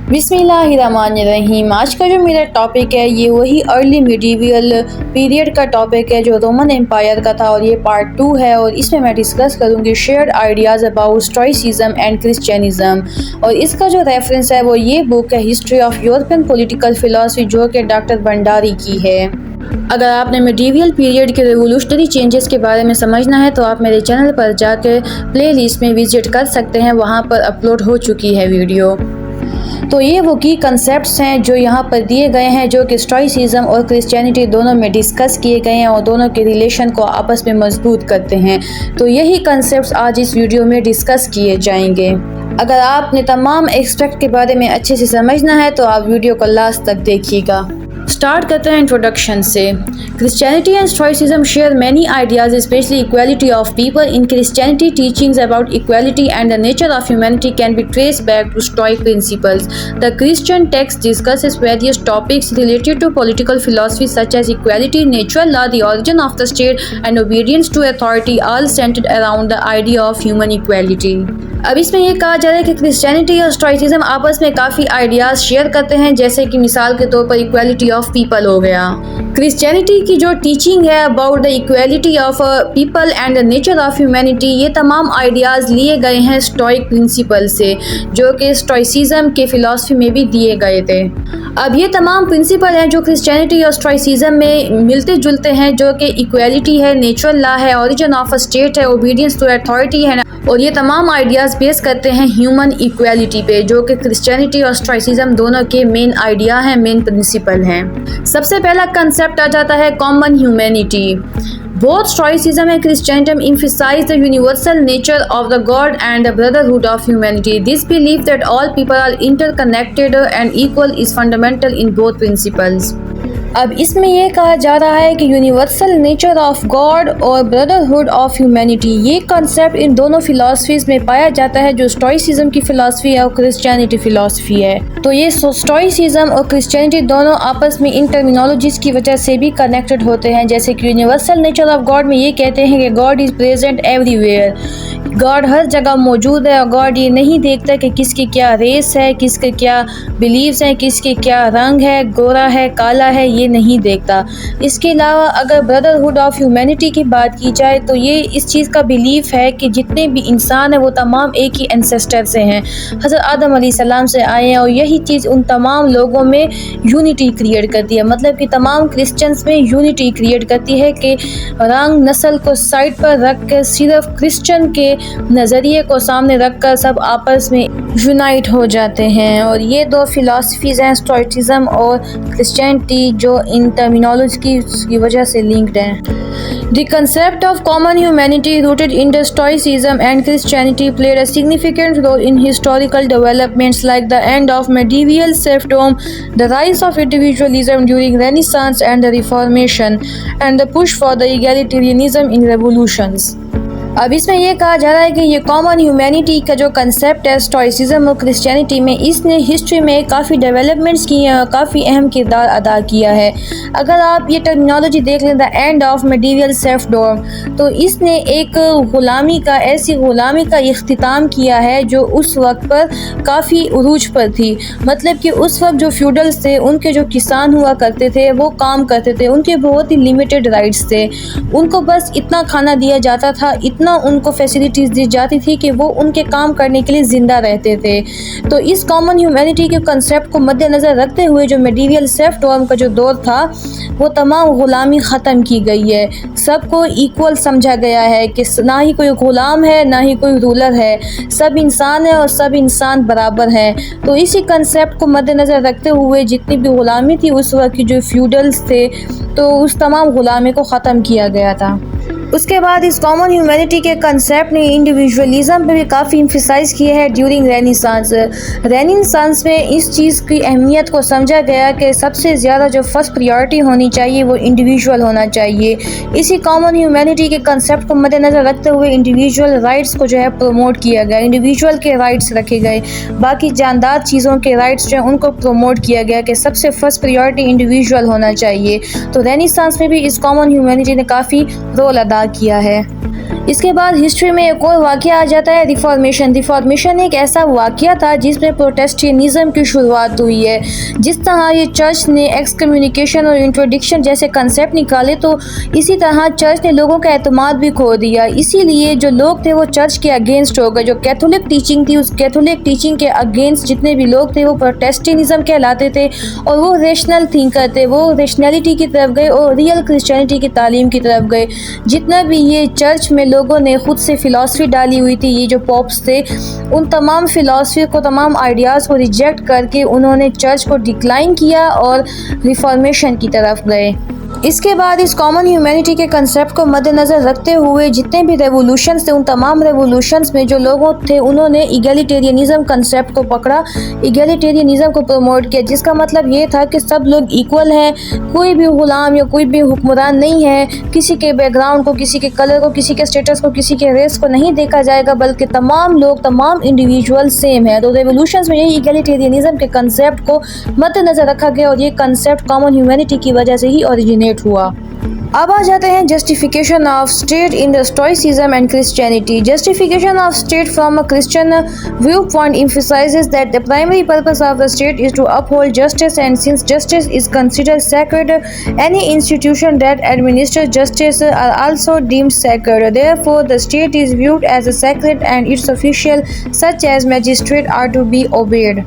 बिस्मिल्लाहिर्रहमानिर्रहीम। आज का जो मेरा टॉपिक है ये वही अर्ली मिडीवियल पीरियड का टॉपिक है जो रोमन एम्पायर का था और ये पार्ट 2 है और इसमें मैं डिस्कस करूँगी shared ideas about stoicism and क्रिश्चियनिज्म। और इसका जो रेफरेंस है वो ये बुक है history of European political philosophy जो कि डॉक्टर भंडारी की है। अगर आपने मिडीवियल पीरियड के रेवोल्यूशनरी चेंजेस के बारे में समझना है तो आप मेरे चैनल पर जाकर प्लेलिस्ट में विजिट कर सकते हैं, वहाँ पर अपलोड हो चुकी है वीडियो। तो ये वो की कंसेप्ट्स हैं जो यहाँ पर दिए गए हैं जो कि स्टोइसिज्म और क्रिश्चियनिटी दोनों में डिस्कस किए गए हैं और दोनों के रिलेशन को आपस में मजबूत करते हैं। तो यही कंसेप्ट्स आज इस वीडियो में डिस्कस किए जाएंगे। अगर आपने तमाम एस्पेक्ट के बारे में अच्छे से समझना है तो आप वीडियो को लास्ट तक देखिएगा। स्टार्ट करते हैं इंट्रोडक्शन से। Christianity and stoicism share many ideas especially equality of people. In Christianity teachings about equality and the nature of humanity can be traced back to stoic principles. The Christian text discusses various topics related to political philosophy such as equality, natural law, the origin of the state and obedience to authority, all centred around the idea of human equality. अब इसमें यह कहा जा रहा है कि Christianity और stoicism आपस में काफ़ी आइडियाज़ शेयर करते हैं, जैसे कि मिसाल के तौर पर इक्वालिटी ऑफ पीपल हो गया। क्रिश्चियनिटी की जो टीचिंग है about the equality of people and the nature of humanity, ये तमाम आइडियाज़ लिए गए हैं स्टोइक प्रिंसिपल से जो कि स्टोइसिज्म के फिलॉसफी में भी दिए गए थे। अब ये तमाम प्रिंसिपल हैं जो क्रिश्चियनिटी और स्टोइसिज्म में मिलते जुलते हैं, जो कि इक्वालिटी है, नेचुरल लॉ है, ओरिजिन ऑफ अ स्टेट है, ओबीडियंस टू अथॉरिटी है, और ये तमाम आइडियाज़ बेस करते हैं ह्यूमन इक्वालिटी पे, जो कि क्रिश्चियनिटी और स्टोइसिज्म दोनों के मेन आइडिया हैं, मेन प्रिंसिपल हैं। सबसे पहला कंसेप्ट आ जाता है common humanity. Both Stoicism and Christianism emphasize the universal nature of the God and the brotherhood of humanity. This belief that all people are interconnected and equal is fundamental in both principles. अब इसमें यह कहा जा रहा है कि universal nature of God और brotherhood of humanity, ये कॉन्सेप्ट इन दोनों फिलॉसफीज में पाया जाता है, जो स्टोइसिज्म की फिलॉसफी है और क्रिश्चियनिटी फिलॉसफी है। तो ये स्टोइसिज्म और क्रिश्चियनिटी दोनों आपस में इन टर्मिनोलॉजीज की वजह से भी कनेक्टेड होते हैं। जैसे कि यूनिवर्सल नेचर ऑफ गॉड में ये कहते हैं कि God is present everywhere, God हर जगह मौजूद है और गॉड ये नहीं देखता कि किसकी क्या रेस है, किसके क्या बिलीव्स हैं, किसके क्या रंग है, गोरा है, काला है, ये नहीं देखता। इसके अलावा अगर ब्रदरहुड ऑफ ह्यूमैनिटी की बात की जाए तो ये इस चीज़ का बिलीफ है कि जितने भी इंसान हैं वो तमाम एक ही एंसेस्टर से हैं, हज़रत आदम अलैहिस्सलाम से आए हैं, और यही चीज़ उन तमाम लोगों में यूनिटी क्रिएट करती है। मतलब कि तमाम क्रिश्चियंस में यूनिटी क्रिएट करती है कि रंग नस्ल को साइड पर रख कर सिर्फ क्रिश्चियन के नज़रिए को सामने रख कर सब आपस में यूनाइट हो जाते हैं। और ये दो फिलॉसफीज़ हैं स्टोइसिज्म और क्रिश्चियनिटी जो इन टर्मिनोलॉजी की वजह से लिंक्ड हैं। The concept of common humanity rooted in the Stoicism and Christianity played a significant role in historical developments like the end of medieval serfdom, the rise of individualism during Renaissance and the Reformation, and the push for the egalitarianism in revolutions. अब इसमें यह कहा जा रहा है कि ये common humanity का जो कंसेप्ट है स्टोइसिज्म और क्रिश्चियनिटी में, इसने हिस्ट्री में काफ़ी डेवलपमेंट्स की हैं और काफ़ी अहम किरदार अदा किया है। अगर आप ये टर्मिनोलॉजी देख लें, the end of medieval serfdom, तो इसने एक ग़ुलामी का, ऐसी ग़ुलामी का इख्तिताम किया है जो उस वक्त पर काफ़ी उरूज पर थी। मतलब कि उस वक्त जो फ्यूडल्स थे, उनके जो किसान हुआ करते थे, वो काम करते थे, उनके बहुत ही लिमिटेड राइट्स थे, उनको बस इतना खाना दिया जाता था, इतना उनको फैसिलिटीज़ दी जाती थी कि वो उनके काम करने के लिए ज़िंदा रहते थे। तो इस कॉमन ह्यूमैनिटी के कंसेप्ट को मद्देनज़र रखते हुए जो मेडिवल सर्फडम का जो दौर था वो तमाम ग़ुलामी ख़त्म की गई है, सबको इक्वल समझा गया है कि ना ही कोई ग़ुलाम है ना ही कोई रूलर है, सब इंसान है और सब इंसान बराबर हैं। तो इसी कंसेप्ट को मद्देनज़र रखते हुए जितनी भी ग़ुलामी थी उस वक्त की जो फ्यूडल्स थे, तो उस तमाम ग़ुलामी को ख़त्म किया गया था। उसके बाद इस कॉमन ह्यूमैनिटी के कंसेप्ट ने इंडिविजुअलिज्म पे भी काफ़ी एम्फसाइज़ किया है ड्यूरिंग रेनेसांस। रेनेसांस में इस चीज़ की अहमियत को समझा गया कि सबसे ज़्यादा जो फर्स्ट प्रायोरिटी होनी चाहिए वो इंडिविजुअल होना चाहिए। इसी कॉमन ह्यूमैनिटी के कंसेप्ट को मद्देनज़र रखते हुए इंडिविजुअल राइट्स को जो है प्रमोट किया गया, इंडिविजुअल के राइट्स रखे गए, बाकी जानदार चीज़ों के राइट्स जो हैं उनको प्रमोट किया गया कि सबसे फर्स्ट प्रायोरिटी इंडिविजुअल होना चाहिए। तो रेनेसांस में भी इस कॉमन ह्यूमैनिटी ने काफ़ी रोल अदा किया है। इसके बाद हिस्ट्री में एक और वाक़या आ जाता है रिफॉर्मेशन। रिफॉर्मेशन एक ऐसा वाक़या था जिसमें प्रोटेस्टेंटिज्म की शुरुआत हुई है। जिस तरह ये चर्च ने एक्सकम्युनिकेशन और इंट्रोडिक्शन जैसे कंसेप्ट निकाले, तो इसी तरह चर्च ने लोगों का एतमाद भी खो दिया। इसीलिए जो लोग थे वो चर्च के अगेंस्ट हो गए। जो कैथोलिक टीचिंग थी, उस कैथोलिक टीचिंग के अगेंस्ट जितने भी लोग थे वो प्रोटेस्टेंटिज्म कहलाते थे और वो रेशनल थिंकर थे। वो रेशनैलिटी की तरफ गए और रियल क्रिश्चियनिटी की तालीम की तरफ गए। जितना भी ये चर्च में लोगों ने खुद से फ़िलासफ़ी डाली हुई थी, ये जो पॉप्स थे, उन तमाम फ़िलासफ़ी को, तमाम आइडियाज़ को रिजेक्ट करके उन्होंने चर्च को डिक्लाइन किया और रिफॉर्मेशन की तरफ गए। इसके बाद इस कॉमन ह्यूमैनिटी के कंसेप्ट को मद्देनज़र रखते हुए जितने भी रेवोल्यूशंस थे, उन तमाम रेवोल्यूशंस में जो लोगों थे उन्होंने इगैलिटेरियनिज़म कंसेप्ट को पकड़ा, इगैलिटेरियनिज़म को प्रमोट किया, जिसका मतलब ये था कि सब लोग इक्वल हैं, कोई भी गुलाम या कोई भी हुक्मरान नहीं है, किसी के बैकग्राउंड को, किसी के कलर को, किसी के स्टेटस को, किसी के रेस को नहीं देखा जाएगा, बल्कि तमाम लोग, तमाम इंडिविजुअल सेम है। तो रेवोल्यूशंस में यही इगैलिटेरियनिज़म के कंसेप्ट को मद्देनज़र रखा गया और ये कंसेप्ट कॉमन ह्यूमैनिटी की वजह से ही ओरिजिनेट हुआ। अब आ जाते हैं justification of state in the stoicism and Christianity. Justification of state from a Christian view point emphasizes that the primary purpose of the state is to uphold justice, and since justice is considered sacred, any institution that administers justice are also deemed sacred. Therefore, the state is viewed as a sacred and its officials, such as magistrates, are to be obeyed.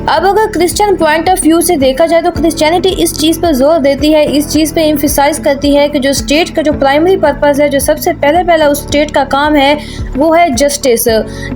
अब अगर Christian point of view से देखा जाए तो Christianity इस चीज़ पर जोर देती है, इस चीज़ पे एम्फसाइज करती है कि जो स्टेट का जो प्राइमरी पर्पस है, जो सबसे पहले उस स्टेट का काम है, वो है जस्टिस।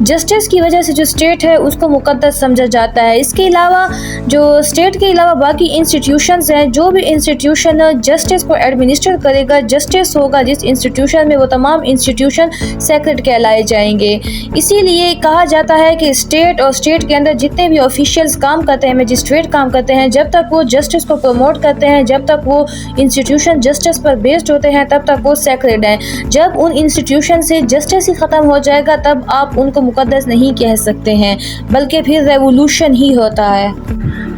जस्टिस की वजह से जो स्टेट है उसको मुकद्दस समझा जाता है। इसके अलावा जो स्टेट के अलावा बाकी इंस्टीट्यूशंस हैं, जो भी इंस्टीट्यूशन जस्टिस को एडमिनिस्टर करेगा, जस्टिस होगा जिस इंस्टीट्यूशन में, वो तमाम इंस्टीट्यूशन सेक्रेड कहलाए जाएंगे। इसीलिए कहा जाता है कि स्टेट और स्टेट के अंदर जितने भी ऑफिशियल्स काम करते हैं, मजिस्ट्रेट काम करते हैं, जब तक वो जस्टिस को प्रमोट करते हैं, जब तक वो इंस्टीट्यूशन जस्टिस पर बेस्ड होते हैं, तब तक वो सेक्रेड हैं। जब उन इंस्टीट्यूशन से जस्टिस ही ख़त्म हो जाएगा तब आप उनको मुकद्दस नहीं कह सकते हैं, बल्कि फिर रेवोल्यूशन ही होता है।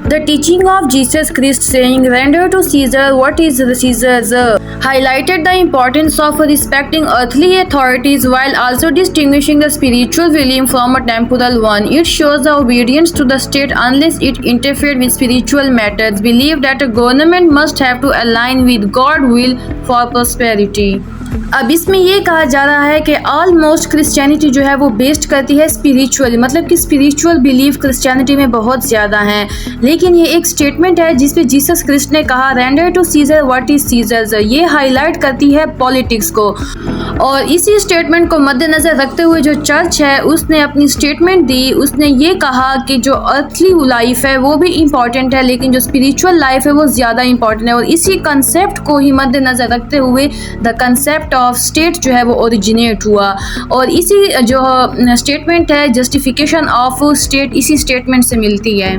The teaching of Jesus Christ saying, "Render to Caesar what is Caesar's," highlighted the importance of respecting earthly authorities while also distinguishing the spiritual realm from a temporal one. It shows the obedience to the state unless it interfered with spiritual matters. Believe that a government must have to align with God's will for prosperity. अब इसमें ये कहा जा रहा है कि almost Christianity जो है वो बेस्ड करती है स्पिरिचुअली, मतलब कि स्पिरिचुअल बिलीफ क्रिश्चियनिटी में बहुत ज़्यादा हैं। लेकिन ये एक स्टेटमेंट है जिसपे जीसस क्रिस्ट ने कहा render to Caesar what is Caesar's, ये हाईलाइट करती है पॉलिटिक्स को। और इसी स्टेटमेंट को मद्देनज़र रखते हुए जो चर्च है उसने अपनी स्टेटमेंट दी, उसने ये कहा कि जो अर्थली लाइफ है वो भी इम्पॉर्टेंट है, लेकिन जो स्पिरिचुअल लाइफ है वो ज़्यादा इम्पॉर्टेंट है। और इसी कंसेप्ट को ही मद्देनज़र रखते हुए द कंसेप्ट ऑफ स्टेट जो है वो ओरिजिनेट हुआ। और इसी जो स्टेटमेंट है जस्टिफिकेशन ऑफ स्टेट, इसी स्टेटमेंट से मिलती है।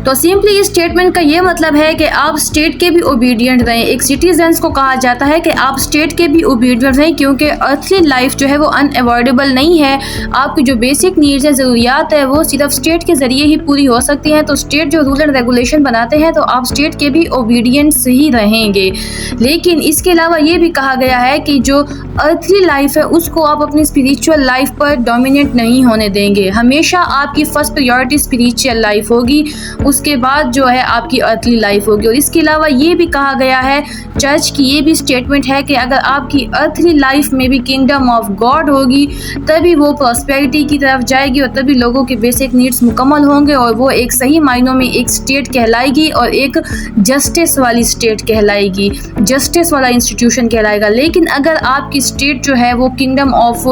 तो सिंपली इस स्टेटमेंट का ये मतलब है कि आप स्टेट के भी ओबीडियंट रहें। एक सिटीजन्स को कहा जाता है कि आप स्टेट के भी ओबीडियंट रहें, क्योंकि अर्थली लाइफ जो है वो अनअवॉइडेबल नहीं है। आपकी जो बेसिक नीड्स हैं, ज़रूरियात है, वो सिर्फ स्टेट के ज़रिए ही पूरी हो सकती हैं। तो स्टेट जो रूल एंड रेगुलेशन बनाते हैं तो आप स्टेट के भी ओबीडियंट्स ही रहेंगे। लेकिन इसके अलावा ये भी कहा गया है कि जो अर्थली लाइफ है उसको आप अपनी स्पिरिचुअल लाइफ पर डोमिनेट नहीं होने देंगे। हमेशा आपकी फर्स्ट प्रायोरिटी स्पिरिचुअल लाइफ होगी, उसके बाद जो है आपकी अर्थली लाइफ होगी। और इसके अलावा ये भी कहा गया है, चर्च की ये भी स्टेटमेंट है कि अगर आपकी अर्थली लाइफ में भी किंगडम ऑफ गॉड होगी तभी वो प्रॉस्पेरिटी की तरफ जाएगी और तभी लोगों के बेसिक नीड्स मुकम्मल होंगे और वो एक सही मायनों में एक स्टेट कहलाएगी और एक जस्टिस वाली स्टेट कहलाएगी, जस्टिस वाला इंस्टीट्यूशन कहलाएगा। लेकिन अगर आपकी स्टेट जो है वो किंगडम ऑफ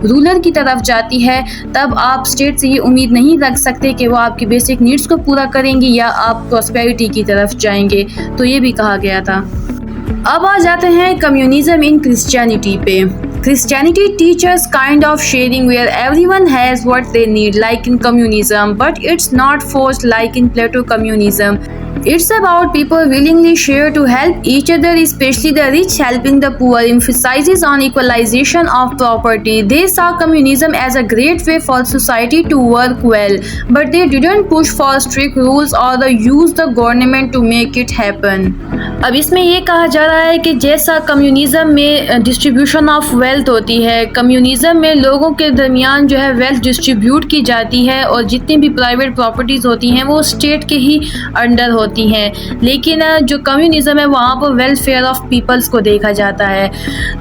रूलर की तरफ जाती है तब आप स्टेट से ये उम्मीद नहीं रख सकते कि वो आपकी बेसिक नीड्स को पूरा करेंगे या आप प्रॉस्पेरिटी की तरफ जाएंगे। तो ये भी कहा गया था। अब आ जाते हैं कम्युनिज्म इन क्रिश्चियनिटी पे। Christianity teaches kind of sharing where everyone has what they need, like in communism, but it's not forced like in Plato communism. It's about people willingly share to help each other, especially the rich helping the poor. Emphasizes on equalization of property. They saw communism as a great way for society to work well, but they didn't push for strict rules or use the government to make it happen. अब इसमें ये कहा जा रहा है कि जैसा communism में डिस्ट्रीब्यूशन ऑफ वेल्थ होती है, कम्युनिज्म में लोगों के दरमियान जो है वेल्थ डिस्ट्रीब्यूट की जाती है और जितनी भी प्राइवेट प्रॉपर्टीज़ होती हैं वो स्टेट के ही अंडर होती हैं, लेकिन जो कम्युनिज्म है वहाँ पर वेलफेयर ऑफ पीपल्स को देखा जाता है।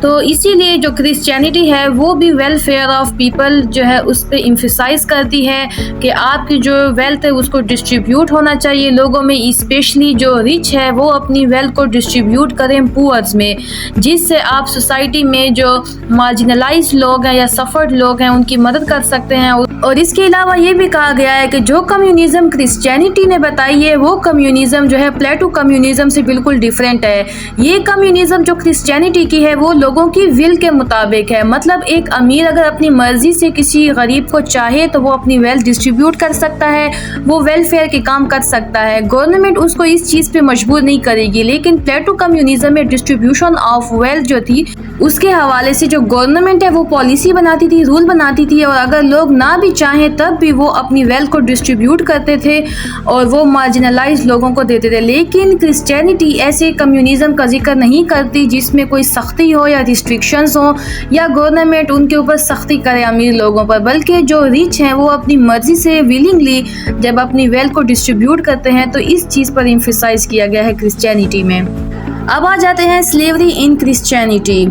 तो इसीलिए जो क्रिश्चियनिटी है वो भी वेलफेयर ऑफ पीपल जो है उस पर एम्फसाइज करती है कि आपकी जो वेल्थ है उसको डिस्ट्रीब्यूट होना चाहिए लोगों में, स्पेशली जो रिच है वो अपनी वेल्थ को डिस्ट्रीब्यूट करें पुअर्स में, जिससे आप सोसाइटी में जो मार्जिनलाइज लोग हैं या सफर्ड लोग हैं उनकी मदद कर सकते हैं। और इसके अलावा ये भी कहा गया है कि जो कम्युनिज्म क्रिश्चियनिटी ने बताई है वो कम्युनिज्म जो है प्लेटो कम्युनिज्म से बिल्कुल डिफरेंट है। ये कम्युनिज्म जो क्रिश्चियनिटी की है वो लोगों की विल के मुताबिक है, मतलब एक अमीर अगर अपनी मर्जी से किसी गरीब को चाहे तो वो अपनी वेल्थ डिस्ट्रीब्यूट कर सकता है, वो वेलफेयर के काम कर सकता है, गवर्नमेंट उसको इस चीज़ पे मजबूर नहीं करेगी। लेकिन प्लेटो कम्युनिज्म में डिस्ट्रीब्यूशन ऑफ वेल्थ जो थी उसके हवाले से जो गवर्नमेंट है वो पॉलिसी बनाती थी, रूल बनाती थी, और अगर लोग ना भी चाहें तब भी वो अपनी वेल्थ को डिस्ट्रीब्यूट करते थे और वो मार्जिनलाइज लोगों को देते थे। लेकिन क्रिश्चियनिटी ऐसे कम्युनिज्म का जिक्र नहीं करती जिसमें कोई सख्ती हो या रिस्ट्रिक्शंस हो या गवर्नमेंट उनके ऊपर सख्ती करे अमीर लोगों पर, बल्कि जो रिच हैं वो अपनी मर्जी से विलिंगली जब अपनी वेल्थ को डिस्ट्रीब्यूट करते हैं, तो इस चीज़ पर एम्फसाइज किया गया है क्रिश्चियनिटी में। अब आ जाते हैं slavery in Christianity.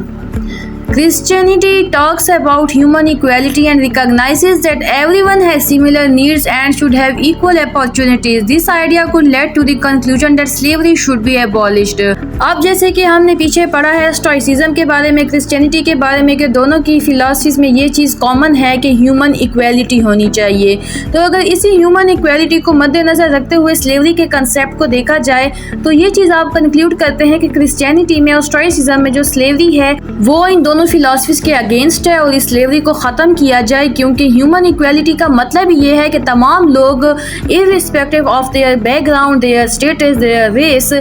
Christianity talks about human equality and recognizes that everyone has similar needs and should have equal opportunities. This idea could lead to the conclusion that slavery should be abolished. अब जैसे कि हमने पीछे पढ़ा है stoicism के बारे में, क्रिश्चियनिटी के बारे में, कि दोनों की फिलॉसफीज में ये चीज़ कॉमन है कि ह्यूमन इक्वालिटी होनी चाहिए। तो अगर इसी ह्यूमन इक्वालिटी को मद्देनज़र रखते हुए स्लेवरी के कंसेप्ट को देखा जाए तो ये चीज़ आप कंक्लूड करते हैं कि क्रिश्चियनिटी में और स्टोइसिज्म में जो स्लेवरी है वो इन दोनों फिलॉसफीज के अगेंस्ट है और इस स्लेवरी को ख़त्म किया जाए, क्योंकि ह्यूमन इक्वालिटी का मतलब ये है कि तमाम लोग irrespective of their background, their status, their race,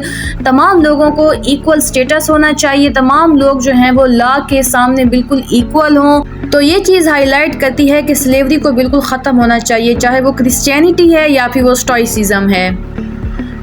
तमाम लोगों को इक्वल स्टेटस होना चाहिए, तमाम लोग जो हैं वो लॉ के सामने बिल्कुल इक्वल हों। तो ये चीज़ हाईलाइट करती है कि स्लेवरी को बिल्कुल ख़त्म होना चाहिए, चाहे वो क्रिश्चियनिटी है या फिर वो स्टोइसिज्म है।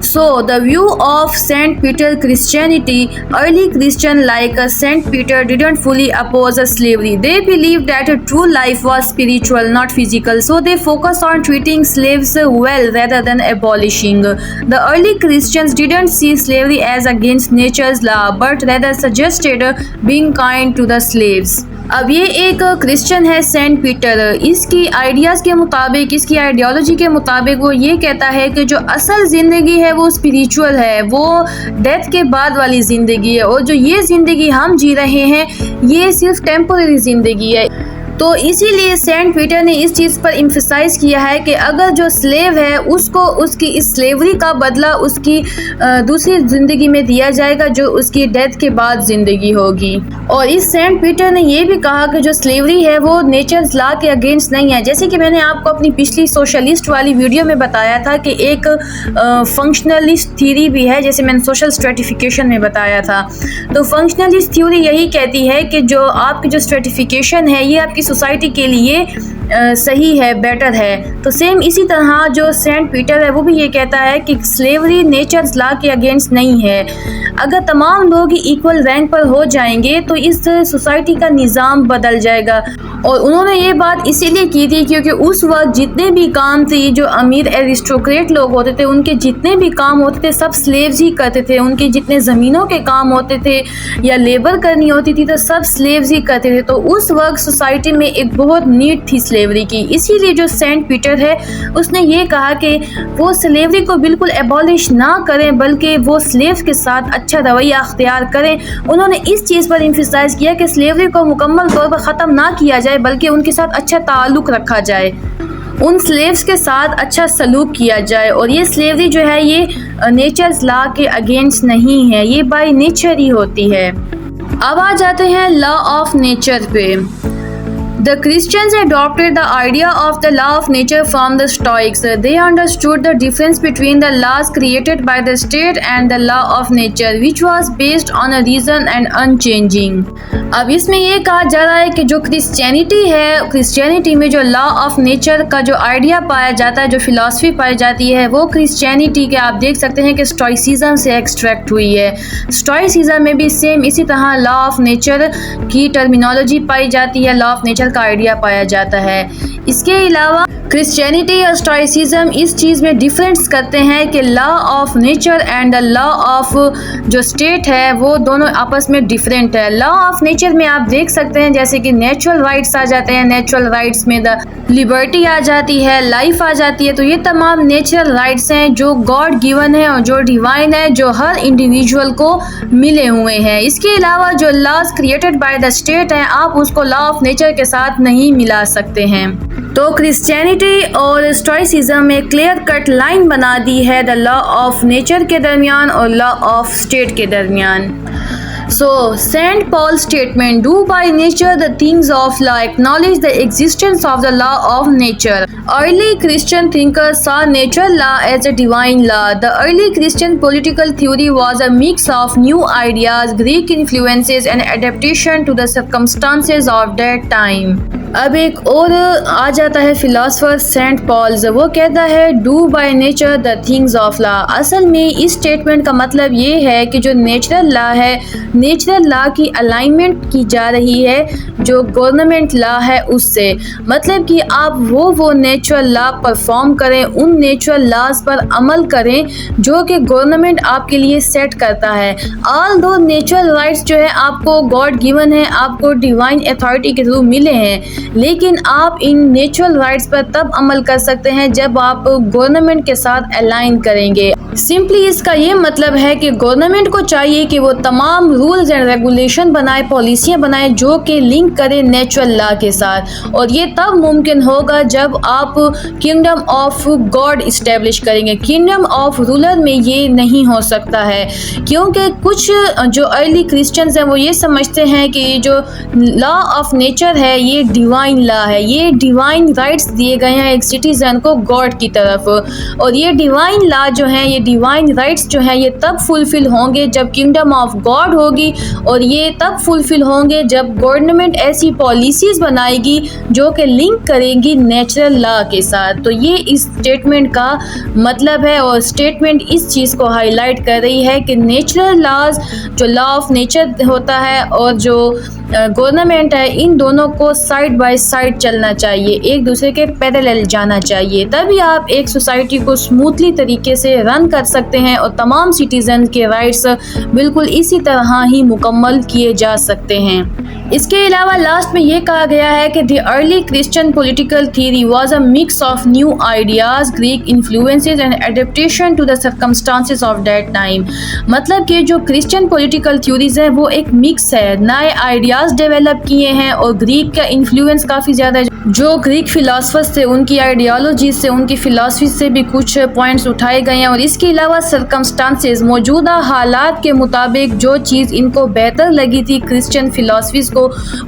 So, the view of St. Peter Christianity, early Christian like St. Peter didn't fully oppose slavery. They believed that true life was spiritual, not physical. So, they focused on treating slaves well rather than abolishing. The early Christians didn't see slavery as against nature's law, but rather suggested being kind to the slaves. अब ये एक Christian है Saint Peter, इसकी ideas के मुताबिक, इसकी ideology के मुताबिक वो ये कहता है कि जो असल ज़िंदगी है वो स्पिरिचुअल है, वो डेथ के बाद वाली ज़िंदगी है, और जो ये ज़िंदगी हम जी रहे हैं ये सिर्फ टेम्पोररी ज़िंदगी है। तो इसीलिए सेंट पीटर ने इस चीज़ पर एम्फसाइज किया है कि अगर जो स्लेव है उसको उसकी इस स्लेवरी का बदला उसकी दूसरी ज़िंदगी में दिया जाएगा जो उसकी डेथ के बाद ज़िंदगी होगी। और इस सेंट पीटर ने ये भी कहा कि जो स्लेवरी है वो नेचर्स लॉ के अगेंस्ट नहीं है। जैसे कि मैंने आपको अपनी पिछली सोशलिस्ट वाली वीडियो में बताया था कि एक फंक्शनलिस्ट थ्योरी भी है, जैसे मैंने सोशल स्ट्रेटिफिकेशन में बताया था। तो फंक्शनलिस्ट थ्योरी यही कहती है कि जो आपकी जो स्ट्रेटिफिकेशन है ये आपकी सोसाइटी के लिए सही है, बेटर है। तो सेम इसी तरह जो सेंट पीटर है वो भी ये कहता है कि स्लेवरी नेचर्स लॉ के अगेंस्ट नहीं है। अगर तमाम लोग इक्वल रैंक पर हो जाएंगे तो इस सोसाइटी का निज़ाम बदल जाएगा। और उन्होंने ये बात इसीलिए की थी क्योंकि उस वक्त जितने भी काम थे, जो अमीर एरिस्टोक्रेट लोग होते थे उनके जितने भी काम होते थे सब स्लेव्स ही करते थे। उनके जितने ज़मीनों के काम होते थे या लेबर करनी होती थी तो सब स्लेव्स ही करते थे। तो उस वक्त सोसाइटी में एक बहुत नीड थी स्लेवरी की। इसीलिए जो सेंट पीटर है उसने ये कहा कि वो स्लेवरी को बिल्कुल एबॉलिश ना करें बल्कि वो स्लेव्स के साथ अच्छा रवैया अख्तियार करें। उन्होंने इस चीज़ पर एम्फसाइज किया कि स्लेवरी को मुकम्मल तौर पर ख़त्म ना किया जाए बल्कि उनके साथ अच्छा ताल्लुक़ रखा जाए, उन स्लेव्स के साथ अच्छा सलूक किया जाए। और ये स्लेवरी जो है ये नेचर्स लॉ के अगेंस्ट नहीं है, ये बाय नेचर ही होती है। अब आ जाते हैं लॉ ऑफ नेचर पे। The Christians adopted the idea of the law of nature from the Stoics. They understood the difference between the laws created by the state and the law of nature, which was based on a reason and unchanging. अब इसमें ये कहा जा रहा है कि जो Christianity है, क्रिश्चियनिटी में जो लॉ ऑफ नेचर का जो आइडिया पाया जाता है, जो फिलॉसफी पाई जाती है, वो क्रिश्चियनिटी के आप देख सकते हैं कि स्टोइसिज्म से एक्सट्रैक्ट हुई है। स्टोइसिज्म में भी सेम इसी तरह लॉ ऑफ नेचर की टर्मिनोलॉजी पाई जाती है, लॉ ऑफ नेचर का आइडिया पाया जाता है। इसके अलावा क्रिश्चियनिटी और स्टोइसिज्म इस चीज़ में डिफरेंस करते हैं कि law of nature and the law of जो स्टेट है वो दोनों आपस में डिफरेंट है। लॉ ऑफ नेचर में आप देख सकते हैं जैसे कि नेचुरल राइट्स आ जाते हैं, नेचुरल राइट्स में द लिबर्टी आ जाती है, लाइफ आ जाती है। तो ये तमाम नेचुरल राइट्स हैं जो गॉड गिवन है और जो डिवाइन है, जो हर इंडिविजुअल को मिले हुए हैं। इसके अलावा जो laws created by the state हैं, आप उसको लॉ ऑफ नेचर के साथ नहीं मिला सकते हैं। तो क्रिश्चियनिटी और स्टोइसिज्म में क्लियर कट लाइन बना दी है द लॉ ऑफ नेचर के दरमियान और लॉ ऑफ स्टेट के दरमियान। So, St. Paul's statement, do by nature the things of law, acknowledge the existence of the law of nature. Early Christian thinkers saw natural law as a divine law. The early Christian political theory was a mix of new ideas, Greek influences and adaptation to the circumstances of that time. अब एक और आ जाता है philosopher Saint Paul's, वो कहता है do by nature the things of law. असल में इस स्टेटमेंट का मतलब ये है कि जो नेचुरल लॉ है, नेचुरल लॉ की अलाइनमेंट की जा रही है जो गवर्नमेंट लॉ है उससे। मतलब कि आप वो नेचुरल लॉ परफॉर्म करें, उन नेचुरल लॉज पर अमल करें जो कि गवर्नमेंट आपके लिए सेट करता है। ऑल दो नेचुरल राइट्स जो है आपको गॉड गिवन है, आपको डिवाइन अथॉरिटी के थ्रू मिले हैं, लेकिन आप इन नेचुरल राइट्स पर तब अमल कर सकते हैं जब आप गवर्नमेंट के साथ अलाइन करेंगे। सिंपली इसका ये मतलब है कि गवर्नमेंट को चाहिए कि वो तमाम रूल्स एंड रेगुलेशन बनाए, पॉलिसियां बनाए जो कि लिंक करें नेचुरल लॉ के साथ, और ये तब मुमकिन होगा जब आप किंगडम ऑफ गॉड इस्टेब्लिश करेंगे। किंगडम ऑफ रूलर में ये नहीं हो सकता है, क्योंकि कुछ जो अर्ली क्रिश्चियंस हैं वो ये समझते हैं कि जो लॉ ऑफ नेचर है ये डिवाइन लॉ है, ये डिवाइन राइट्स दिए गए हैं एक सिटीजन को गॉड की तरफ, और ये डिवाइन लॉ जो है, ये डिवाइन राइट्स जो है ये तब फुलफिल होंगे जब किंगडम ऑफ गॉड होगी, और ये तब फुलफिल होंगे जब गवर्नमेंट ऐसी पॉलिसीज़ बनाएगी जो कि लिंक करेंगी नेचुरल लॉ के साथ। तो ये इस स्टेटमेंट का मतलब है, और स्टेटमेंट इस चीज़ को हाईलाइट कर रही है कि नेचुरल लॉज, जो लॉ ऑफ नेचर होता है और जो गवर्नमेंट है, इन दोनों को साइड बाय साइड चलना चाहिए, एक दूसरे के पैरेलल जाना चाहिए, तभी आप एक सोसाइटी को स्मूथली तरीके से रन कर सकते हैं और तमाम सिटीजन के राइट्स बिल्कुल इसी तरह ही मुकम्मल किए जा सकते हैं। इसके अलावा लास्ट में ये कहा गया है कि the early Christian political theory was a mix of new ideas, Greek influences and adaptation to the circumstances of that time. मतलब कि जो क्रिश्चियन पॉलिटिकल थ्योरीज है वो एक मिक्स है, नए आइडियाज डेवलप किए हैं और ग्रीक का इन्फ्लुएंस काफ़ी ज़्यादा, जो ग्रीक फिलासफर्स थे उनकी आइडियोलॉजी से, उनकी फिलासफी से भी कुछ पॉइंट्स उठाए गए हैं। और इसके अलावा सर्कमस्टांसेस, मौजूदा हालात के मुताबिक जो चीज़ इनको बेहतर लगी थी क्रिश्चियन फिलासफीज़ को,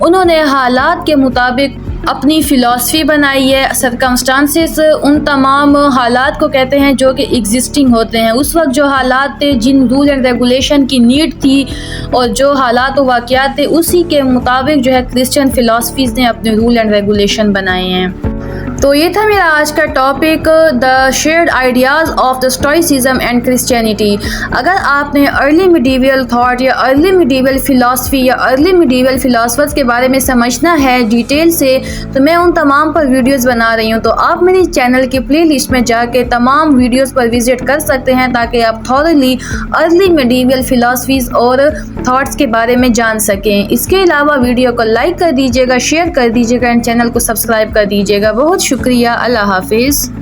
उन्होंने हालात के मुताबिक अपनी फ़िलासफ़ी बनाई है। सर्कमस्टांसेस उन तमाम हालात को कहते हैं जो कि एग्जिस्टिंग होते हैं, उस वक्त जो हालात थे, जिन रूल एंड रेगुलेशन की नीड थी और जो हालात व वाक़यात थे, उसी के मुताबिक जो है क्रिश्चियन फ़िलासफ़ीज़ ने अपने रूल एंड रेगुलेशन बनाए हैं। तो ये था मेरा आज का topic, the shared ideas of the stoicism and Christianity. अगर आपने अर्ली मिडीवल थॉट या अर्ली मिडीवल फ़िलासफ़ी या अर्ली मिडीवल फ़िलासफ़र्स के बारे में समझना है डिटेल से, तो मैं उन तमाम पर वीडियोस बना रही हूँ। तो आप मेरी चैनल की प्लेलिस्ट में जाके तमाम वीडियोस पर विजिट कर सकते हैं ताकि आप थॉरली अर्ली मिडीवल फ़िलासफ़ीज़ और थॉट्स के बारे में जान सकें। इसके अलावा वीडियो को लाइक कर दीजिएगा, शेयर कर दीजिएगा एंड चैनल को सब्सक्राइब कर दीजिएगा। बहुत शुक्रिया। अल्लाह हाफिज़।